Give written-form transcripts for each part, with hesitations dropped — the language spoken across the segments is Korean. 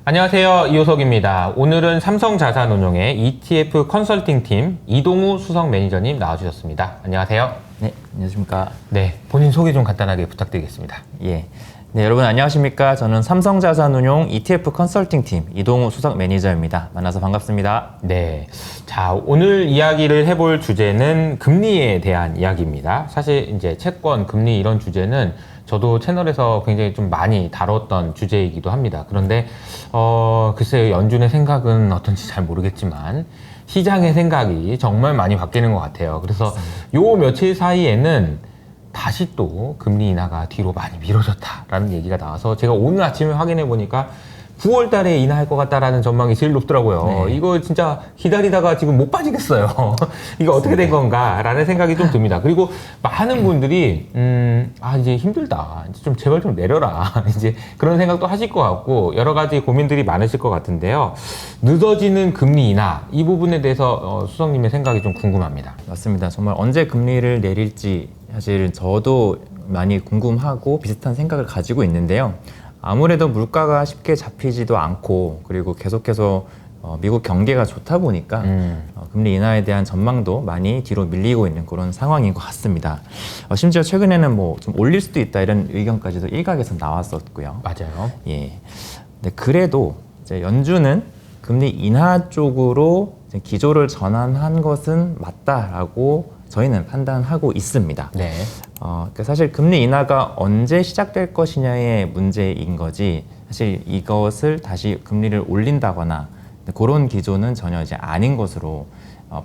안녕하세요. 이호석입니다. 오늘은 삼성자산운용의 ETF 컨설팅팀 이동우 수석 매니저님 나와주셨습니다. 안녕하세요. 네, 안녕하십니까. 네, 본인 소개 좀 간단하게 부탁드리겠습니다. 예. 네, 여러분 안녕하십니까. 저는 삼성자산운용 ETF 컨설팅팀 이동우 수석 매니저입니다. 만나서 반갑습니다. 네. 자, 오늘 이야기를 해볼 주제는 금리에 대한 이야기입니다. 사실 이제 채권, 금리 이런 주제는 저도 채널에서 굉장히 좀 많이 다뤘던 주제이기도 합니다. 그런데, 글쎄요, 연준의 생각은 어떤지 잘 모르겠지만, 시장의 생각이 정말 많이 바뀌는 것 같아요. 그래서 요 며칠 사이에는 다시 또 금리 인하가 뒤로 많이 미뤄졌다라는 얘기가 나와서 제가 오늘 아침에 확인해 보니까 9월 달에 인하할 것 같다라는 전망이 제일 높더라고요. 네. 이거 진짜 기다리다가 지금 못 빠지겠어요. 이거 어떻게 된 건가? 라는 생각이 좀 듭니다. 그리고 많은 분들이, 이제 힘들다. 이제 좀 제발 좀 내려라. 이제 그런 생각도 하실 것 같고, 여러 가지 고민들이 많으실 것 같은데요. 늦어지는 금리 인하, 이 부분에 대해서 수석님의 생각이 좀 궁금합니다. 맞습니다. 정말 언제 금리를 내릴지 사실 저도 많이 궁금하고 비슷한 생각을 가지고 있는데요. 아무래도 물가가 쉽게 잡히지도 않고 그리고 계속해서 미국 경기가 좋다 보니까 금리 인하에 대한 전망도 많이 뒤로 밀리고 있는 그런 상황인 것 같습니다. 심지어 최근에는 뭐 좀 올릴 수도 있다 이런 의견까지도 일각에서 나왔었고요. 맞아요. 예. 근데 그래도 이제 연준은 금리 인하 쪽으로 이제 기조를 전환한 것은 맞다라고 저희는 판단하고 있습니다. 네. 그러니까 사실 금리 인하가 언제 시작될 것이냐의 문제인 거지 사실 이것을 다시 금리를 올린다거나 그런 기조는 전혀 이제 아닌 것으로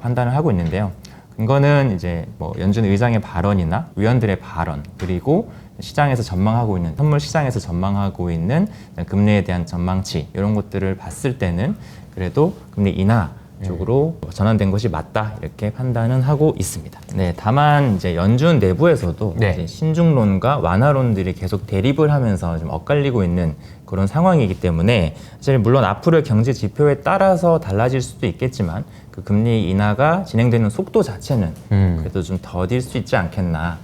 판단을 하고 있는데요. 이거는 이제 뭐 연준 의장의 발언이나 위원들의 발언 그리고 시장에서 전망하고 있는 선물 시장에서 전망하고 있는 금리에 대한 전망치 이런 것들을 봤을 때는 그래도 금리 인하 쪽으로 전환된 것이 맞다 이렇게 판단은 하고 있습니다. 네, 다만 이제 연준 내부에서도 네. 이제 신중론과 완화론들이 계속 대립을 하면서 좀 엇갈리고 있는 그런 상황이기 때문에 사실 물론 앞으로의 경제 지표에 따라서 달라질 수도 있겠지만 그 금리 인하가 진행되는 속도 자체는 그래도 좀 더딜 수 있지 않겠나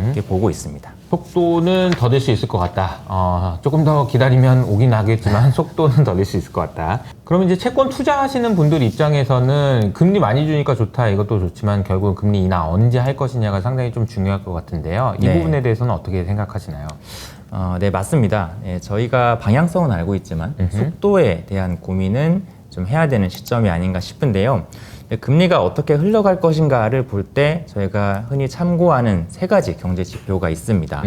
이렇게 보고 있습니다. 속도는 더딜 수 있을 것 같다. 조금 더 기다리면 오긴 하겠지만 속도는 더딜 수 있을 것 같다. 그러면 이제 채권 투자하시는 분들 입장에서는 금리 많이 주니까 좋다 이것도 좋지만 결국 금리 인하 언제 할 것이냐가 상당히 좀 중요할 것 같은데요. 이 네. 부분에 대해서는 어떻게 생각하시나요? 네, 맞습니다. 저희가 방향성은 알고 있지만 속도에 대한 고민은 좀 해야 되는 시점이 아닌가 싶은데요. 금리가 어떻게 흘러갈 것인가를 볼 때 저희가 흔히 참고하는 세 가지 경제 지표가 있습니다.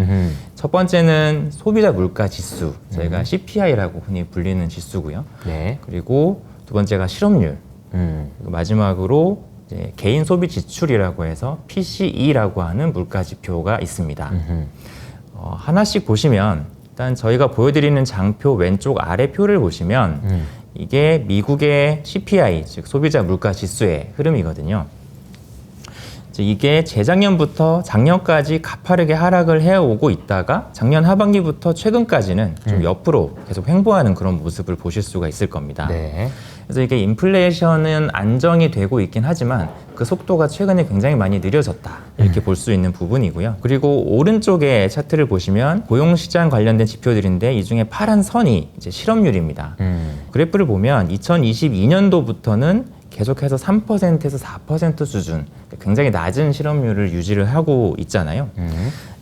첫 번째는 소비자 물가 지수, 저희가 CPI라고 흔히 불리는 지수고요. 네. 그리고 두 번째가 실업률, 그리고 마지막으로 이제 개인 소비 지출이라고 해서 PCE라고 하는 물가 지표가 있습니다. 하나씩 보시면 일단 저희가 보여드리는 장표 왼쪽 아래 표를 보시면 이게 미국의 CPI, 즉 소비자 물가 지수의 흐름이거든요. 이게 재작년부터 작년까지 가파르게 하락을 해오고 있다가 작년 하반기부터 최근까지는 좀 옆으로 계속 횡보하는 그런 모습을 보실 수가 있을 겁니다. 네. 그래서 이게 인플레이션은 안정이 되고 있긴 하지만 그 속도가 최근에 굉장히 많이 느려졌다 이렇게 볼 수 있는 부분이고요. 그리고 오른쪽에 차트를 보시면 고용시장 관련된 지표들인데 이 중에 파란 선이 이제 실업률입니다. 그래프를 보면 2022년도부터는 계속해서 3%에서 4% 수준 굉장히 낮은 실업률을 유지를 하고 있잖아요.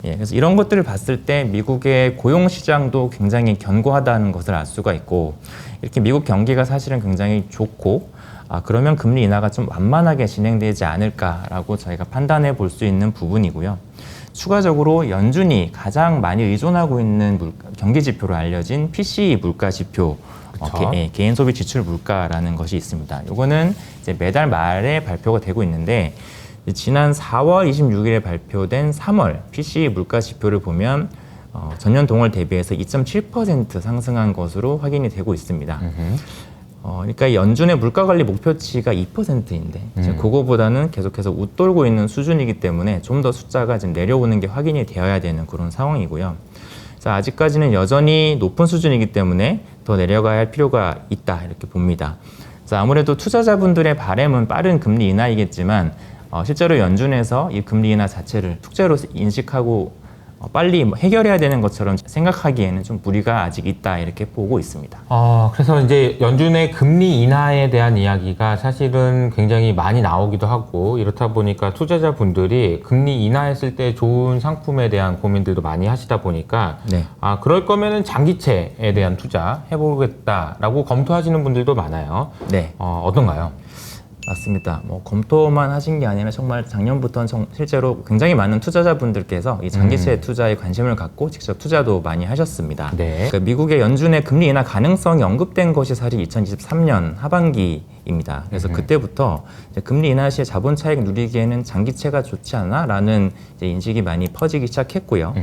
예, 그래서 이런 것들을 봤을 때 미국의 고용시장도 굉장히 견고하다는 것을 알 수가 있고 이렇게 미국 경기가 사실은 굉장히 좋고 그러면 금리 인하가 좀 완만하게 진행되지 않을까라고 저희가 판단해 볼 수 있는 부분이고요. 추가적으로 연준이 가장 많이 의존하고 있는 경기 지표로 알려진 PCE 물가 지표 개인 소비 지출 물가라는 것이 있습니다. 이거는 이제 매달 말에 발표가 되고 있는데 지난 4월 26일에 발표된 3월 PCE 물가 지표를 보면 전년 동월 대비해서 2.7% 상승한 것으로 확인이 되고 있습니다. 그러니까 연준의 물가 관리 목표치가 2%인데 그거보다는 계속해서 웃돌고 있는 수준이기 때문에 좀 더 숫자가 지금 내려오는 게 확인이 되어야 되는 그런 상황이고요. 자, 아직까지는 여전히 높은 수준이기 때문에 더 내려가야 할 필요가 있다 이렇게 봅니다. 자, 아무래도 투자자분들의 바람은 빠른 금리 인하이겠지만 실제로 연준에서 이 금리 인하 자체를 숙제로 인식하고 빨리 해결해야 되는 것처럼 생각하기에는 좀 무리가 아직 있다 이렇게 보고 있습니다. 그래서 이제 연준의 금리 인하에 대한 이야기가 사실은 굉장히 많이 나오기도 하고 이렇다 보니까 투자자분들이 금리 인하했을 때 좋은 상품에 대한 고민들도 많이 하시다 보니까 네. 그럴 거면은 장기채에 대한 투자 해보겠다라고 검토하시는 분들도 많아요. 네. 어떤가요? 맞습니다. 검토만 하신 게 아니라 정말 작년부터는 실제로 굉장히 많은 투자자분들께서 이 장기채 투자에 관심을 갖고 직접 투자도 많이 하셨습니다. 네. 그러니까 미국의 연준의 금리 인하 가능성이 언급된 것이 사실 2023년 하반기입니다. 그래서 그때부터 이제 금리 인하 시에 자본 차익 누리기에는 장기채가 좋지 않아라는 이제 인식이 많이 퍼지기 시작했고요.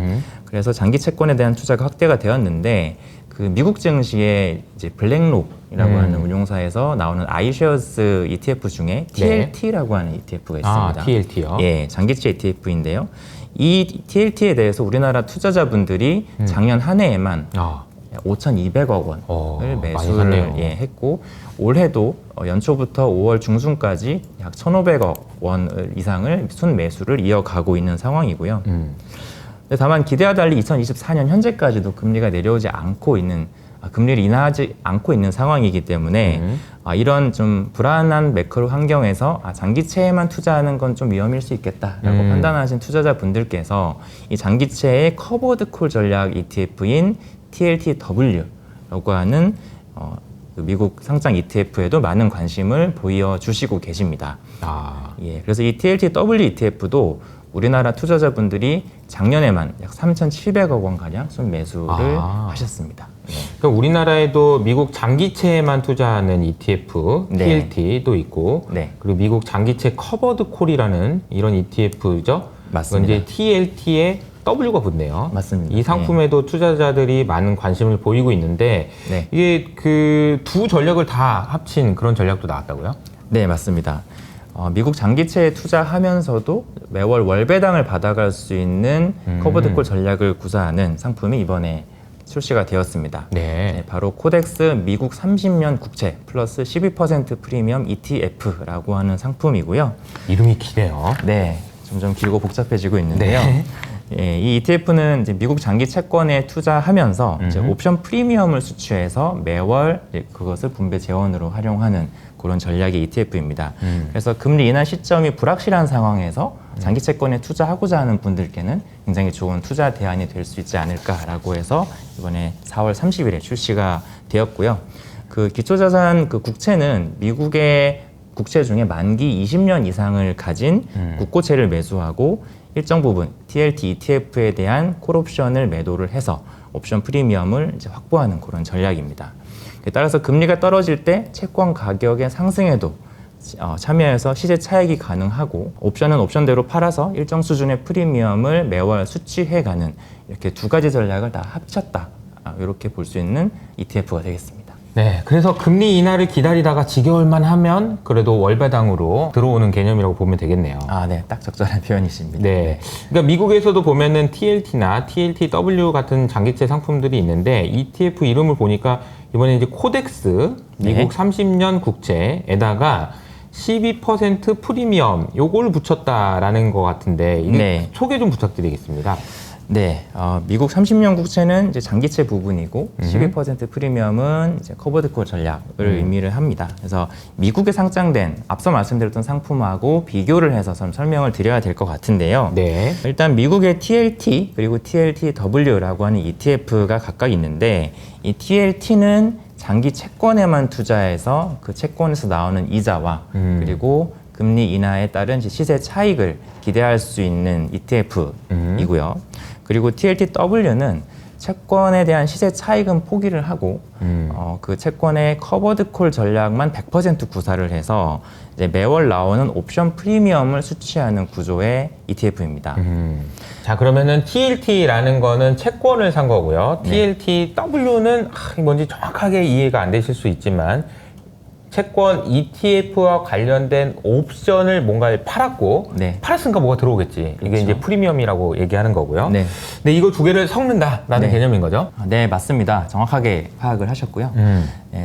그래서 장기 채권에 대한 투자가 확대가 되었는데 그 미국 증시에 이제 블랙록이라고 하는 운용사에서 나오는 iShares ETF 중에 TLT라고 하는 ETF가 있습니다. TLT요? 예, 장기채 ETF인데요. 이 TLT에 대해서 우리나라 투자자분들이 작년 한 해에만 5,200억 원을 매수를 했고 올해도 연초부터 5월 중순까지 약 1,500억 원 이상을 순매수를 이어가고 있는 상황이고요. 다만 기대와 달리 2024년 현재까지도 금리가 내려오지 않고 있는 금리를 인하하지 않고 있는 상황이기 때문에 이런 좀 불안한 매크로 환경에서 장기채에만 투자하는 건 좀 위험일 수 있겠다라고 판단하신 투자자분들께서 이 장기채의 커버드 콜 전략 ETF인 TLTW라고 하는 그 미국 상장 ETF에도 많은 관심을 보여주시고 계십니다. 예, 그래서 이 TLTW ETF도 우리나라 투자자분들이 작년에만 약 3,700억 원 가량 순매수를 하셨습니다. 그러니까 우리나라에도 미국 장기채에만 투자하는 ETF, TLT도 있고, 그리고 미국 장기채 커버드 콜이라는 이런 ETF죠. 맞습니다. 이제 TLT에 W가 붙네요. 맞습니다. 이 상품에도 투자자들이 많은 관심을 보이고 있는데 이게 그 두 전략을 다 합친 그런 전략도 나왔다고요? 네, 맞습니다. 미국 장기채에 투자하면서도 매월 월배당을 받아갈 수 있는 커버드콜 전략을 구사하는 상품이 이번에 출시가 되었습니다. 네. 바로 코덱스 미국 30년 국채 플러스 12% 프리미엄 ETF라고 하는 상품이고요. 이름이 기네요. 네, 점점 길고 복잡해지고 있는데요. 이 ETF는 이제 미국 장기 채권에 투자하면서 이제 옵션 프리미엄을 수취해서 매월 그것을 분배 재원으로 활용하는 그런 전략의 ETF입니다. 그래서 금리 인하 시점이 불확실한 상황에서 장기 채권에 투자하고자 하는 분들께는 굉장히 좋은 투자 대안이 될 수 있지 않을까라고 해서 이번에 4월 30일에 출시가 되었고요. 그 기초자산 그 국채는 미국의 국채 중에 만기 20년 이상을 가진 국고채를 매수하고 일정 부분 TLT ETF에 대한 콜옵션을 매도를 해서 옵션 프리미엄을 이제 확보하는 그런 전략입니다. 따라서 금리가 떨어질 때 채권 가격의 상승에도 참여해서 시세 차익이 가능하고 옵션은 옵션대로 팔아서 일정 수준의 프리미엄을 매월 수취해가는 이렇게 두 가지 전략을 다 합쳤다. 이렇게 볼 수 있는 ETF가 되겠습니다. 네, 그래서 금리 인하를 기다리다가 지겨울만 하면 그래도 월배당으로 들어오는 개념이라고 보면 되겠네요. 네, 딱 적절한 표현이십니다. 네, 그러니까 미국에서도 보면은 TLT나 TLTW 같은 장기채 상품들이 있는데 ETF 이름을 보니까 이번에 이제 코덱스 미국 30년 국채에다가 12% 프리미엄 요걸 붙였다라는 것 같은데 이게 소개 좀 부탁드리겠습니다. 네, 미국 30년 국채는 이제 장기채 부분이고 12% 프리미엄은 이제 커버드콜 전략을 의미를 합니다. 그래서 미국에 상장된 앞서 말씀드렸던 상품하고 비교를 해서 좀 설명을 드려야 될 것 같은데요. 일단 미국의 TLT 그리고 TLTW라고 하는 ETF가 각각 있는데 이 TLT는 장기 채권에만 투자해서 그 채권에서 나오는 이자와 그리고 금리 인하에 따른 시세 차익을 기대할 수 있는 ETF이고요. 그리고 TLTW는 채권에 대한 시세 차익은 포기를 하고 그 채권의 커버드콜 전략만 100% 구사를 해서 이제 매월 나오는 옵션 프리미엄을 수취하는 구조의 ETF입니다. 자, 그러면은 TLT라는 거는 채권을 산 거고요. TLTW는 뭔지 정확하게 이해가 안 되실 수 있지만 채권 ETF와 관련된 옵션을 뭔가를 팔았고 팔았으니까 뭐가 들어오겠지. 이게 이제 프리미엄이라고 얘기하는 거고요. 근데 이거 두 개를 섞는다라는 개념인 거죠? 네, 맞습니다. 정확하게 파악을 하셨고요.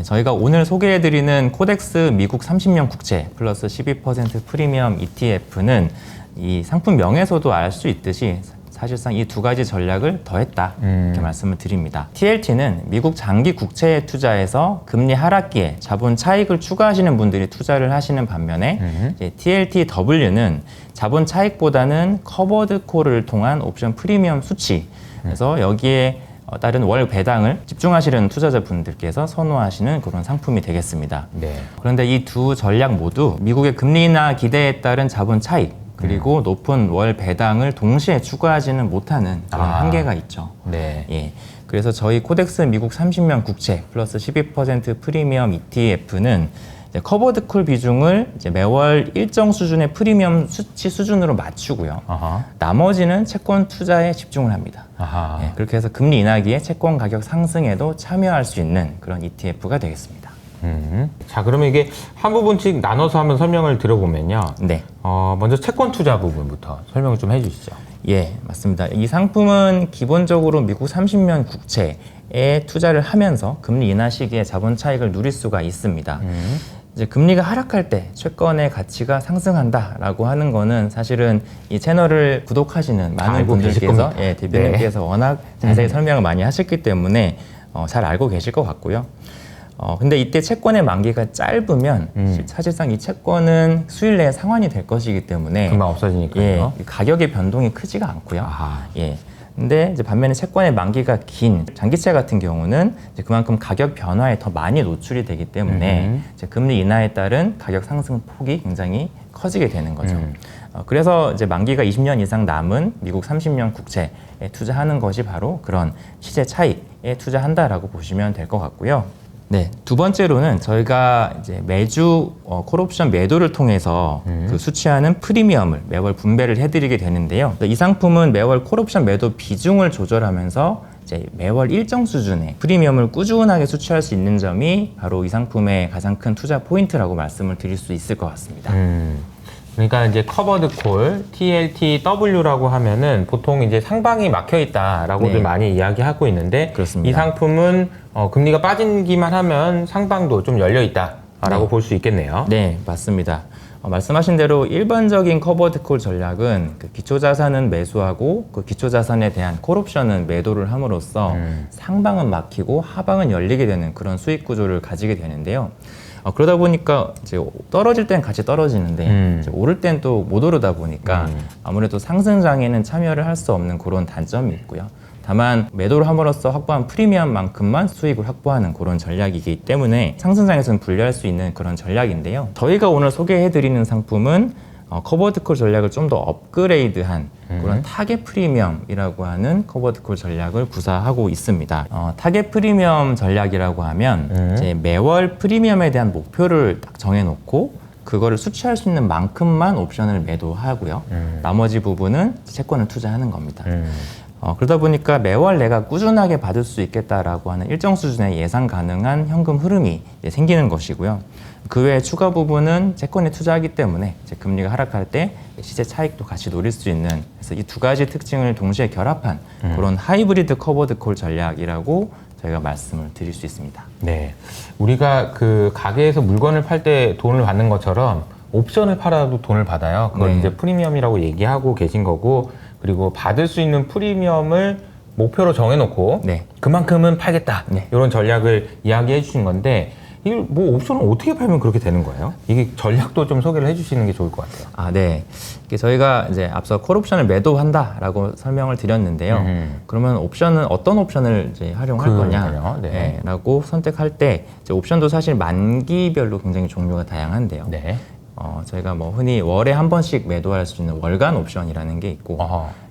저희가 오늘 소개해드리는 코덱스 미국 30년 국채 플러스 12% 프리미엄 ETF는 이 상품 명에서도 알 수 있듯이 사실상 이 두 가지 전략을 더했다 이렇게 말씀을 드립니다. TLT는 미국 장기 국채에 투자해서 금리 하락기에 자본 차익을 추가하시는 분들이 투자를 하시는 반면에 이제 TLTW는 자본 차익보다는 커버드 콜을 통한 옵션 프리미엄 수치, 그래서 여기에 따른 월 배당을 집중하시는 투자자분들께서 선호하시는 그런 상품이 되겠습니다. 네. 그런데 이 두 전략 모두 미국의 금리 인하 기대에 따른 자본 차익 그리고 높은 월 배당을 동시에 추구하지는 못하는 그런 한계가 있죠. 네. 예. 그래서 저희 코덱스 미국 30년 국채 플러스 12% 프리미엄 ETF는 커버드 콜 비중을 이제 매월 일정 수준의 프리미엄 수치 수준으로 맞추고요. 아하. 나머지는 채권 투자에 집중을 합니다. 아하. 예, 그렇게 해서 금리 인하기에 채권 가격 상승에도 참여할 수 있는 그런 ETF가 되겠습니다. 자, 그러면 이게 한 부분씩 나눠서 한번 설명을 드려보면요. 네. 먼저 채권 투자 부분부터 설명을 좀 해주시죠. 예, 맞습니다. 이 상품은 기본적으로 미국 30년 국채에 투자를 하면서 금리 인하 시기에 자본 차익을 누릴 수가 있습니다. 이제 금리가 하락할 때 채권의 가치가 상승한다라고 하는 거는 사실은 이 채널을 구독하시는 많은 알고 계실 분들께서 겁니다. 예, 대표님께서 네. 워낙 자세히 설명을 많이 하셨기 때문에 잘 알고 계실 것 같고요. 근데 이때 채권의 만기가 짧으면 사실상 이 채권은 수일 내에 상환이 될 것이기 때문에 금방 없어지니까요. 예, 가격의 변동이 크지가 않고요. 아하. 예. 근데 이제 반면에 채권의 만기가 긴 장기채 같은 경우는 이제 그만큼 가격 변화에 더 많이 노출이 되기 때문에 이제 금리 인하에 따른 가격 상승 폭이 굉장히 커지게 되는 거죠. 그래서 이제 만기가 20년 이상 남은 미국 30년 국채에 투자하는 것이 바로 그런 시세 차익에 투자한다라고 보시면 될 것 같고요. 네, 두 번째로는 저희가 이제 매주 콜옵션 매도를 통해서 그 수취하는 프리미엄을 매월 분배를 해드리게 되는데요. 이 상품은 매월 콜옵션 매도 비중을 조절하면서 이제 매월 일정 수준의 프리미엄을 꾸준하게 수취할 수 있는 점이 바로 이 상품의 가장 큰 투자 포인트라고 말씀을 드릴 수 있을 것 같습니다. 그러니까 이제 커버드 콜, TLTW라고 하면은 보통 이제 상방이 막혀 있다라고들 네. 많이 이야기하고 있는데 그렇습니다. 이 상품은 금리가 빠지기만 하면 상방도 좀 열려 있다라고 네. 볼 수 있겠네요. 네, 맞습니다. 말씀하신 대로 일반적인 커버드 콜 전략은 그 기초자산은 매수하고 그 기초자산에 대한 콜옵션은 매도를 함으로써 상방은 막히고 하방은 열리게 되는 그런 수익 구조를 가지게 되는데요. 그러다 보니까 이제 떨어질 땐 같이 떨어지는데 이제 오를 땐 또 못 오르다 보니까 아무래도 상승장에는 참여를 할 수 없는 그런 단점이 있고요. 다만 매도를 함으로써 확보한 프리미엄만큼만 수익을 확보하는 그런 전략이기 때문에 상승장에서는 분리할 수 있는 그런 전략인데요. 저희가 오늘 소개해드리는 상품은 커버드콜 전략을 좀 더 업그레이드한 그런 타겟 프리미엄이라고 하는 커버드콜 전략을 구사하고 있습니다. 타겟 프리미엄 전략이라고 하면 이제 매월 프리미엄에 대한 목표를 딱 정해놓고 그거를 수취할 수 있는 만큼만 옵션을 매도하고요. 나머지 부분은 채권을 투자하는 겁니다. 그러다 보니까 매월 내가 꾸준하게 받을 수 있겠다라고 하는 일정 수준의 예상 가능한 현금 흐름이 생기는 것이고요. 그 외에 추가 부분은 채권에 투자하기 때문에 이제 금리가 하락할 때 시세 차익도 같이 노릴 수 있는, 그래서 이 두 가지 특징을 동시에 결합한 그런 하이브리드 커버드 콜 전략이라고 저희가 말씀을 드릴 수 있습니다. 네, 우리가 그 가게에서 물건을 팔 때 돈을 받는 것처럼 옵션을 팔아도 돈을 받아요. 그걸 네. 이제 프리미엄이라고 얘기하고 계신 거고, 그리고 받을 수 있는 프리미엄을 목표로 정해놓고 네. 그만큼은 팔겠다. 네. 이런 전략을 이야기해 주신 건데, 이걸 뭐 옵션을 어떻게 팔면 그렇게 되는 거예요? 이게 전략도 좀 소개를 해주시는 게 좋을 것 같아요. 네. 이게 저희가 이제 앞서 콜옵션을 매도한다라고 설명을 드렸는데요. 그러면 옵션은 어떤 옵션을 이제 활용할 그러니까요. 거냐, 네. 라고 선택할 때 이제 옵션도 사실 만기별로 굉장히 종류가 다양한데요. 네. 저희가 뭐 흔히 월에 한 번씩 매도할 수 있는 월간 옵션이라는 게 있고,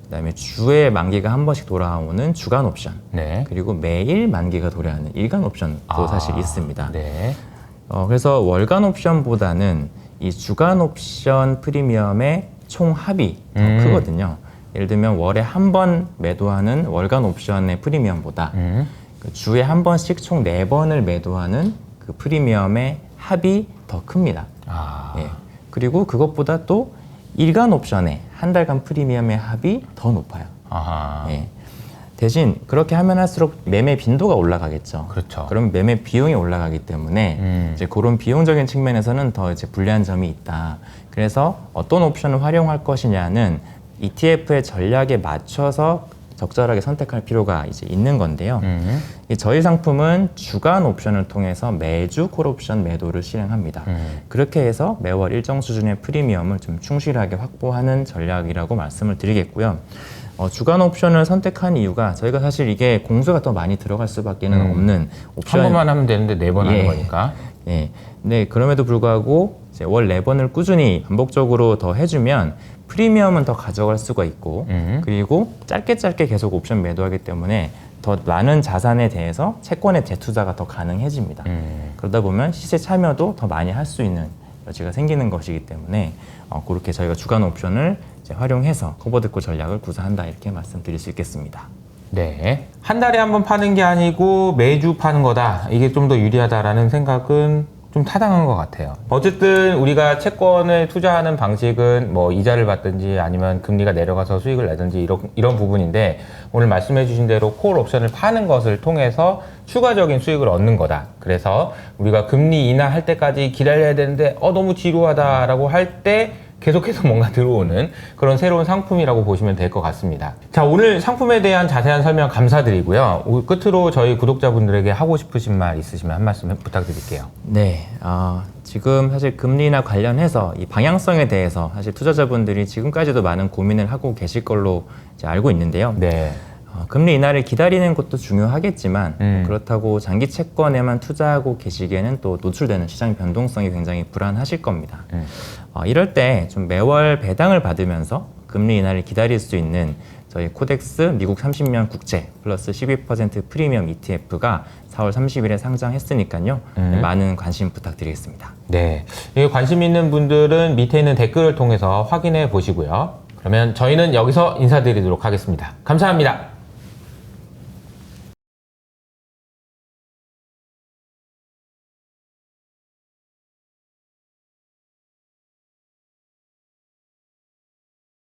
그다음에 주에 만기가 한 번씩 돌아오는 주간 옵션, 네. 그리고 매일 만기가 돌아오는 일간 옵션도 사실 있습니다. 네. 그래서 월간 옵션보다는 이 주간 옵션 프리미엄의 총 합이 더 크거든요. 예를 들면 월에 한 번 매도하는 월간 옵션의 프리미엄보다 그 주에 한 번씩 총 4번을 매도하는 그 프리미엄의 합이 더 큽니다. 예. 그리고 그것보다 또 일간 옵션의 한 달간 프리미엄의 합이 더 높아요. 아하. 예. 대신 그렇게 하면 할수록 매매 빈도가 올라가겠죠. 그렇죠. 그럼 매매 비용이 올라가기 때문에 이제 그런 비용적인 측면에서는 더 이제 불리한 점이 있다. 그래서 어떤 옵션을 활용할 것이냐는 ETF의 전략에 맞춰서 적절하게 선택할 필요가 이제 있는 건데요. 이 저희 상품은 주간 옵션을 통해서 매주 콜옵션 매도를 실행합니다. 그렇게 해서 매월 일정 수준의 프리미엄을 좀 충실하게 확보하는 전략이라고 말씀을 드리겠고요. 주간 옵션을 선택한 이유가 저희가 사실 이게 공수가 더 많이 들어갈 수밖에 는 없는 옵션. 한 번만 하면 되는데 4번 하는 예. 거니까. 네. 네, 그럼에도 불구하고 이제 월 4번을 꾸준히 반복적으로 더 해주면 프리미엄은 더 가져갈 수가 있고 그리고 짧게 계속 옵션 매도하기 때문에 더 많은 자산에 대해서 채권의 재투자가 더 가능해집니다. 그러다 보면 시세 참여도 더 많이 할 수 있는 여지가 생기는 것이기 때문에 그렇게 저희가 주간 옵션을 이제 활용해서 커버드콜 전략을 구사한다 이렇게 말씀드릴 수 있겠습니다. 네. 한 달에 한 번 파는 게 아니고 매주 파는 거다. 이게 좀 더 유리하다라는 생각은 좀 타당한 것 같아요. 어쨌든 우리가 채권을 투자하는 방식은 뭐 이자를 받든지 아니면 금리가 내려가서 수익을 내든지 이런 부분인데 오늘 말씀해 주신 대로 콜 옵션을 파는 것을 통해서 추가적인 수익을 얻는 거다. 그래서 우리가 금리 인하할 때까지 기다려야 되는데 너무 지루하다라고 할 때 계속해서 뭔가 들어오는 그런 새로운 상품이라고 보시면 될 것 같습니다. 자, 오늘 상품에 대한 자세한 설명 감사드리고요. 끝으로 저희 구독자분들에게 하고 싶으신 말 있으시면 한 말씀 부탁드릴게요. 네, 지금 사실 금리나 관련해서 이 방향성에 대해서 사실 투자자분들이 지금까지도 많은 고민을 하고 계실 걸로 이제 알고 있는데요. 네. 금리 인하를 기다리는 것도 중요하겠지만 그렇다고 장기 채권에만 투자하고 계시기에는 또 노출되는 시장 변동성이 굉장히 불안하실 겁니다. 이럴 때 좀 매월 배당을 받으면서 금리 인하를 기다릴 수 있는 저희 코덱스 미국 30년 국채 플러스 12% 프리미엄 ETF가 4월 30일에 상장했으니까요. 많은 관심 부탁드리겠습니다. 네. 이게 관심 있는 분들은 밑에 있는 댓글을 통해서 확인해 보시고요. 그러면 저희는 여기서 인사드리도록 하겠습니다. 감사합니다.